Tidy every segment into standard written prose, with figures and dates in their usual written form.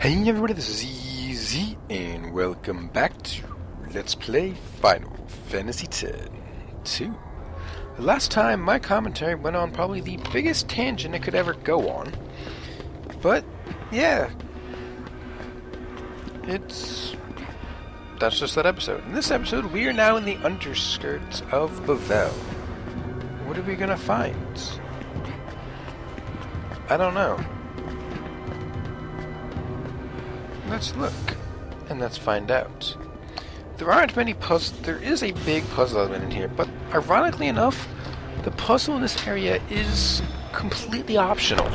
Hey everybody, this is Easy, and welcome back to Let's Play Final Fantasy X-2. The last time, my commentary went on probably the biggest tangent it could ever go on. But, yeah. That's just that episode. In this episode, we are now in the underskirts of Bevelle. What are we gonna find? I don't know. Let's look, and let's find out. There aren't many puzzles. There is a big puzzle element in here, but ironically enough, the puzzle in this area is completely optional.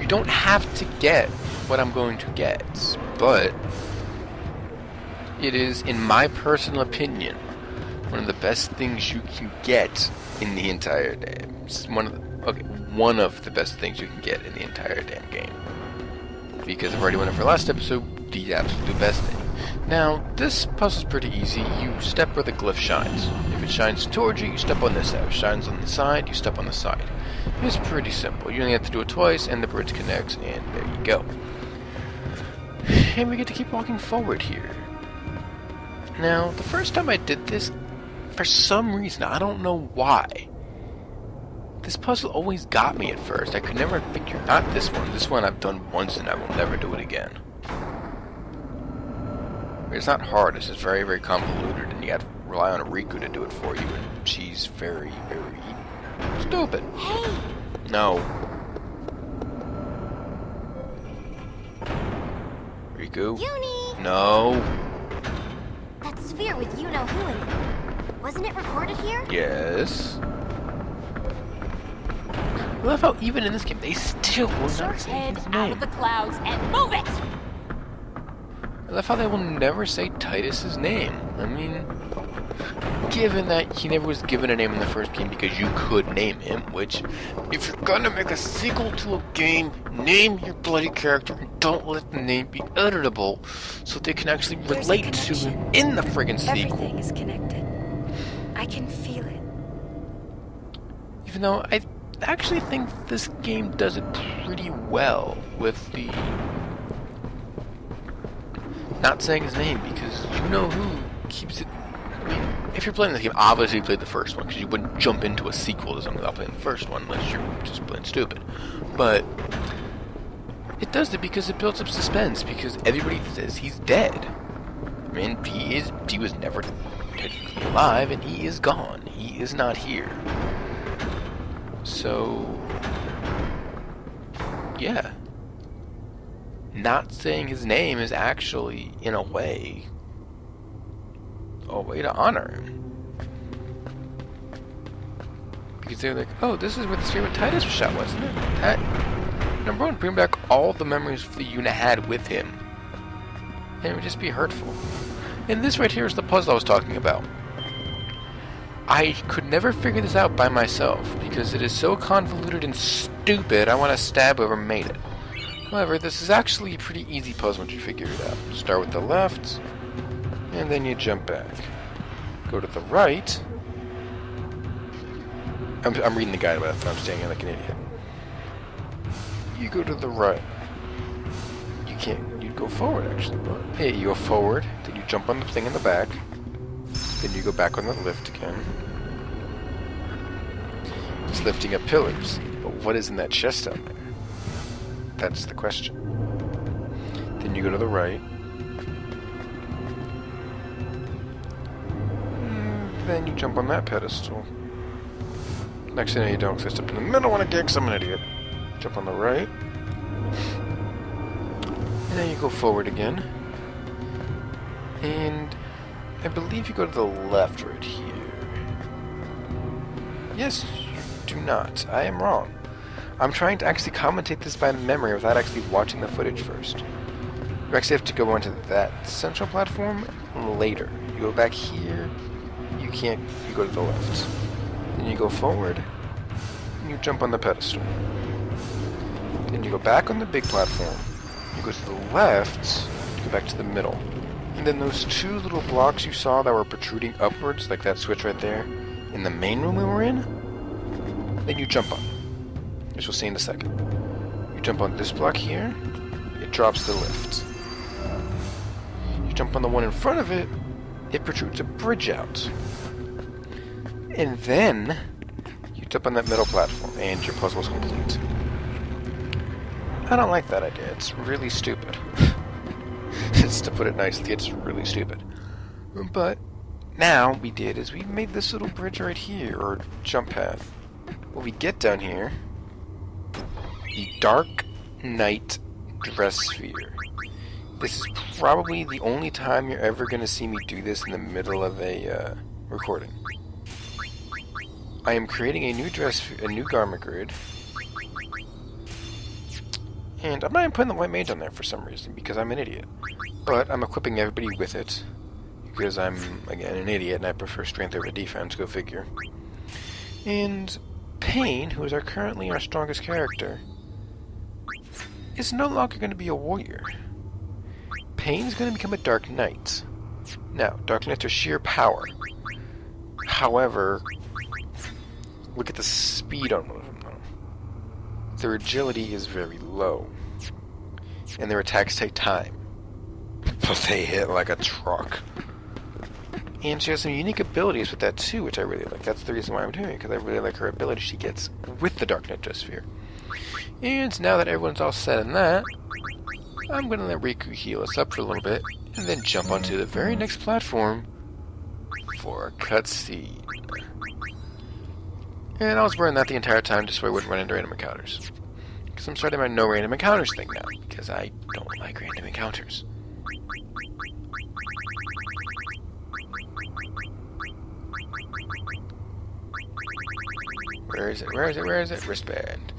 You don't have to get what I'm going to get, but it is, in my personal opinion, one of the best things you can get in the entire game. It's one of the best things you can get in the entire damn game. Because I've already went over last episode, the absolute best thing. Now, this puzzle's pretty easy. You step where the glyph shines. If it shines towards you, you step on this side. If it shines on the side, you step on the side. It's pretty simple. You only have to do it twice, and the bridge connects, and there you go. And we get to keep walking forward here. Now, the first time I did this, for some reason, I don't know why, this puzzle always got me at first. I could never figure out this one. This one I've done once and I will never do it again. It's not hard, it's just very, very convoluted, and you have to rely on Riku to do it for you, and she's very, very stupid. Hey! No. Riku? Uni! No. That sphere with you-know-who in it. Wasn't it recorded here? Yes. I love how even in this game they still will not say Head his out name. of the clouds and move it! I love how they will never say Titus's name. I mean, given that he never was given a name in the first game because you could name him, which, if you're gonna make a sequel to a game, name your bloody character and don't let the name be editable so they can actually relate to him in the friggin' sequel. Everything is connected. I can feel it. Even though I actually think this game does it pretty well with the not saying his name, because you know who keeps it. I mean, if you're playing this game, obviously you played the first one, because you wouldn't jump into a sequel to something without playing the first one unless you're just plain stupid. But it does it because it builds up suspense, because everybody says he's dead. I mean, he was never technically alive, and he is gone. He is not here. So, yeah. Not saying his name is actually, in a way to honor him. Because they're like, oh, this is where the sphere with Titus was shot, wasn't it? That, number one, bring back all the memories the Yuna had with him. And it would just be hurtful. And this right here is the puzzle I was talking about. I could never figure this out by myself, because it is so convoluted and stupid, I want to stab whoever made it. However, this is actually a pretty easy puzzle once you figure it out. Start with the left, and then you jump back. Go to the right. I'm reading the guide, but I'm standing here like an idiot. You go to the right. You go forward, actually. Yeah, you go forward, then you jump on the thing in the back. Then you go back on the lift again. It's lifting up pillars. But what is in that chest down there? That's the question. Then you go to the right. Then you jump on that pedestal. Next thing you don't, because I stepped in the middle when I get, because I'm an idiot. Jump on the right. And then you go forward again. And I believe you go to the left right here. Yes, you do not. I am wrong. I'm trying to actually commentate this by memory without actually watching the footage first. You actually have to go onto that central platform later. You go back here, you go to the left. Then you go forward, and you jump on the pedestal. Then you go back on the big platform, you go to the left, you go back to the middle. And then those two little blocks you saw that were protruding upwards, like that switch right there, in the main room we were in, then you jump on. Which we'll see in a second. You jump on this block here, it drops the lift. You jump on the one in front of it, it protrudes a bridge out. And then you jump on that middle platform and your puzzle is complete. I don't like that idea. It's really stupid. Just to put it nicely, it's really stupid. But now what we did is we made this little bridge right here, or jump path. When we get down here, the Dark Knight dress sphere. This is probably the only time you're ever going to see me do this in the middle of a recording. I am creating a new garment grid. And I'm not even putting the white mage on there for some reason, because I'm an idiot. But I'm equipping everybody with it, because I'm, again, an idiot, and I prefer strength over defense, go figure. And Pain, who is currently our strongest character, is no longer going to be a warrior. Pain is going to become a Dark Knight. Now, Dark Knights are sheer power. However, look at the speed on one of them, though. Their agility is very low. And their attacks take time. But they hit like a truck. And she has some unique abilities with that too, which I really like. That's the reason why I'm doing it, because I really like her ability she gets with the Dark Knight dress sphere. And now that everyone's all set in that, I'm going to let Riku heal us up for a little bit, and then jump onto the very next platform for a cutscene. And I was wearing that the entire time just so I wouldn't run into random encounters. Because I'm starting my no random encounters thing now, because I don't like random encounters. Where is it? Where is it? Where is it? Wristband.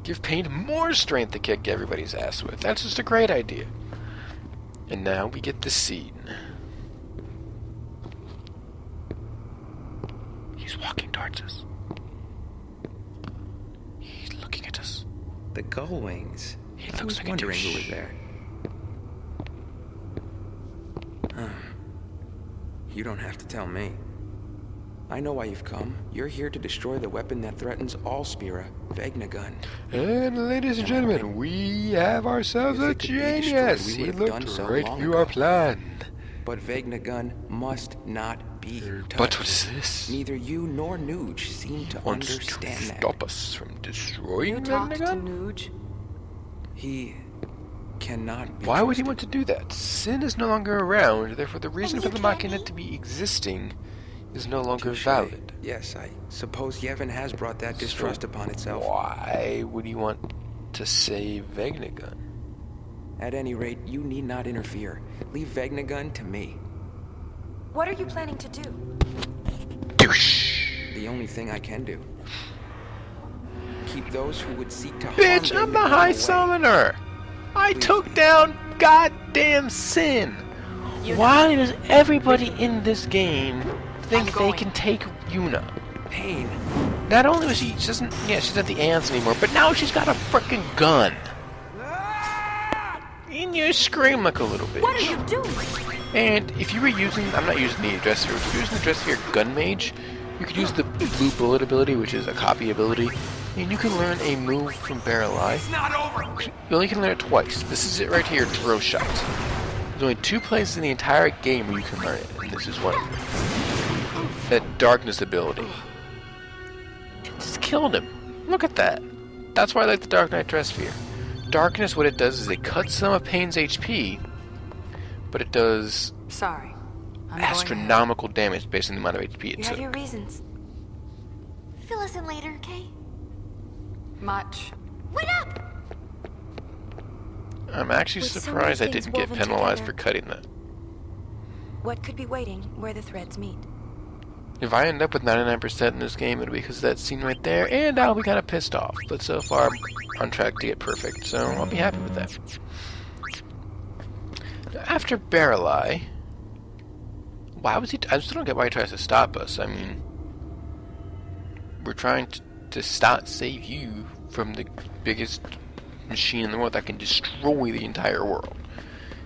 Give Pain more strength to kick everybody's ass with. That's just a great idea. And now we get the scene. He's walking towards us. He's looking at us. The gull wings. He looks like wondering a douche. who was there. You don't have to tell me. I know why you've come. You're here to destroy the weapon that threatens all Spira, Vegnagun. And ladies and gentlemen, we have ourselves a genius. He looked right through our plan. But Vegnagun must not be touched. But what is this? Neither you nor Nuge seem to Wants understand to that. stop us from destroying You talked to Vegnagun? Nuge? He cannot be Why would he trusted. want to do that? Sin is no longer around, therefore the reason And for you the can't Machina be? to be existing is no longer Touché. valid. Yes, I suppose Yevon has brought that distrust upon itself. Why would he want to save Vegnagun? At any rate, you need not interfere. Leave Vegnagun to me. What are you planning to do? Douche! The only thing I can do. Keep those who would seek to harm Bitch, I'm the Vegnagun High away. Summoner! I took down goddamn Sin! Why does everybody in this game think they can take Yuna? Pain. Not only was she doesn't, she's not the ants anymore, but now she's got a frickin' gun. And you scream like a little bitch. What are you doing? And if you were using, I'm not using the dress here, if you're using the dress here gun mage, you could use the blue bullet ability, which is a copy ability, and you can learn a move from Bevelle. It's not over. You only can learn it twice. This is it right here, throw shot. There's only 2 places in the entire game where you can learn it, and this is one of them. That darkness ability. It just killed him. Look at that. That's why I like the Dark Knight dress sphere. Darkness, what it does is it cuts some of Pain's HP, but it does Sorry. I'm astronomical damage based on the amount of HP it You have took. your reasons. Fill us in later, okay? Much. Wait up! I'm actually With so surprised many I things didn't get woven penalized for together. cutting that. What could be waiting where the threads meet? If I end up with 99% in this game, it'll be because of that scene right there, and I'll be kind of pissed off. But so far, I'm on track to get perfect, so I'll be happy with that. After Bevelle, why was he... I still don't get why he tries to stop us. I mean, we're trying to save you from the biggest machine in the world that can destroy the entire world.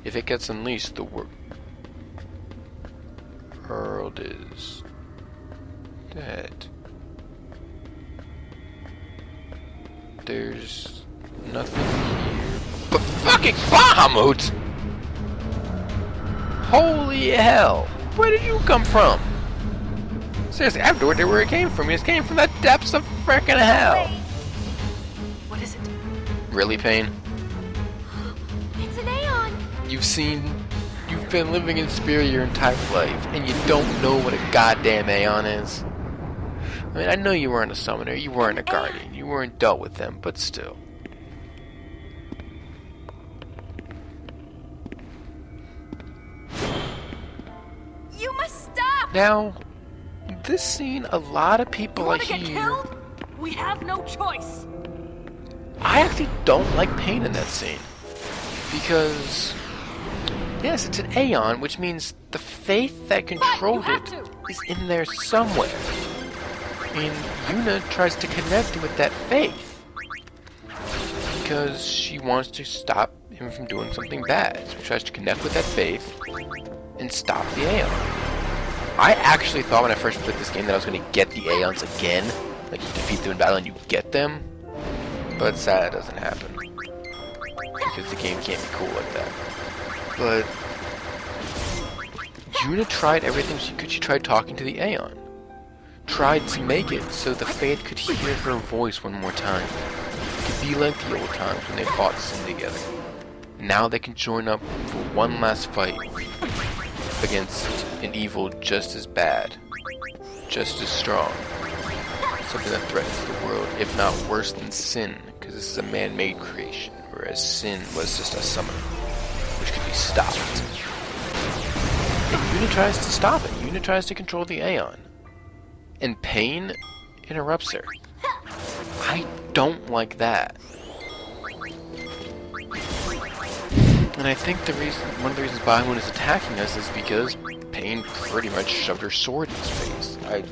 If it gets unleashed, the world is dead. There's nothing here The fucking Bahamut! Holy hell! Where did you come from? Seriously, I have no idea where it came from. It just came from the depths of frickin' hell. What is it? Really, Pain? It's an Aeon. You've been living in Spirit your entire life, and you don't know what a goddamn Aeon is? I mean, I know you weren't a summoner, you weren't a guardian, you weren't dealt with them, but still. You must stop! Now, this scene, a lot of people I hear... We have no choice. I actually don't like Pain in that scene. Because, yes, it's an Aeon, which means the faith that controlled it is in there somewhere. And Yuna tries to connect with that faith. Because she wants to stop him from doing something bad. So she tries to connect with that faith and stop the Aeon. I actually thought when I first played this game that I was going to get the Aeons again. Like, you defeat them in battle and you get them. But sad it doesn't happen. Because the game can't be cool like that. But Yuna tried everything she could. She tried talking to the Aeon. Tried to make it so the Faith could hear her voice one more time. It could be like the old times when they fought Sin together. Now they can join up for one last fight against an evil just as bad, just as strong. Something that threatens the world, if not worse than Sin, because this is a man-made creation, whereas Sin was just a summoner, which could be stopped. And Yuna tries to stop it. Yuna tries to control the Aeon. And Pain interrupts her. I don't like that. And I think one of the reasons Bahamut is attacking us is because Pain pretty much shoved her sword in his face. I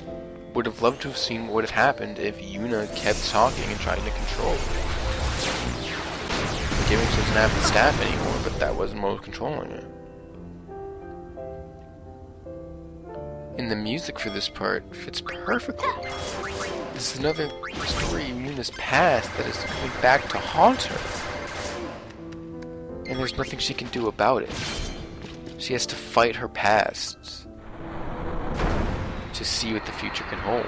would have loved to have seen what would have happened if Yuna kept talking and trying to control it. Giving she doesn't have the staff anymore, but that wasn't what was controlling it. And the music for this part fits perfectly. This is another story in Yuna's past that is coming back to haunt her. And there's nothing she can do about it. She has to fight her past to see what the future can hold.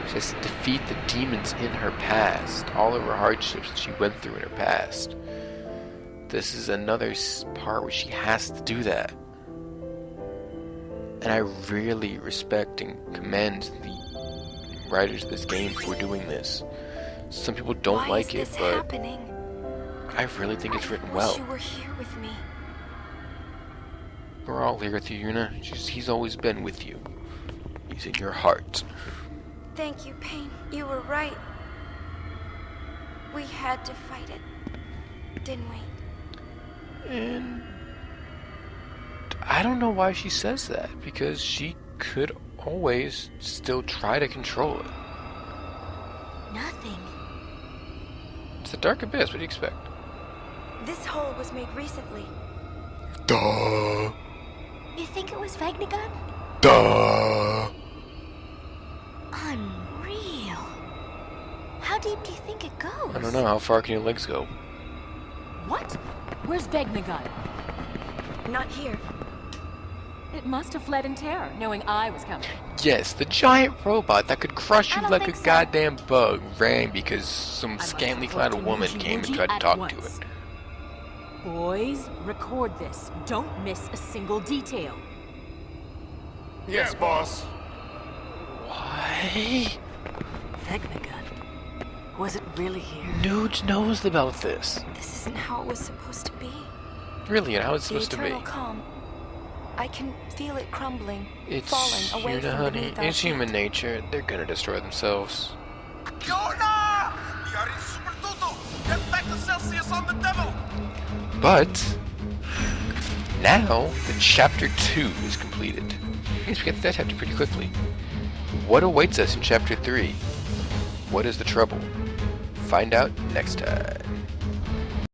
She has to defeat the demons in her past, all of her hardships that she went through in her past. This is another part where she has to do that. And I really respect and commend the writers of this game for doing this. Some people don't like it, but happening? I really think it's written well. You were here with me. We're all here with you, Yuna. He's always been with you. He's in your heart. Thank you, Pain. You were right. We had to fight it, didn't we? And I don't know why she says that, because she could always still try to control it. Nothing. It's the Dark Abyss, what do you expect? This hole was made recently. Duh. You think it was Vegnagun? Duh. Unreal. How deep do you think it goes? I don't know, how far can your legs go? What? Where's Vegnagun? Not here. It must have fled in terror, knowing I was coming. Yes, the giant robot that could crush I you don't like a think so. goddamn bug ran because some I must scantily report clad to woman Muji came and Muji tried to at talk to once. it. Boys, record this. Don't miss a single detail. Yes, boss. Why? Vegnagun. Was it really here? Nuge knows about this. This isn't how it was supposed to be. Really, and how it's The supposed to be. eternal calm. I can feel it crumbling, It's falling away Yuna, from honey. beneath our It's human feet. nature. They're gonna destroy themselves. Yona! We are in Super Tutu! Get back to Celsius on the devil! But now the chapter 2 is completed. I guess we get to that chapter pretty quickly. What awaits us in chapter 3? What is the trouble? Find out next time.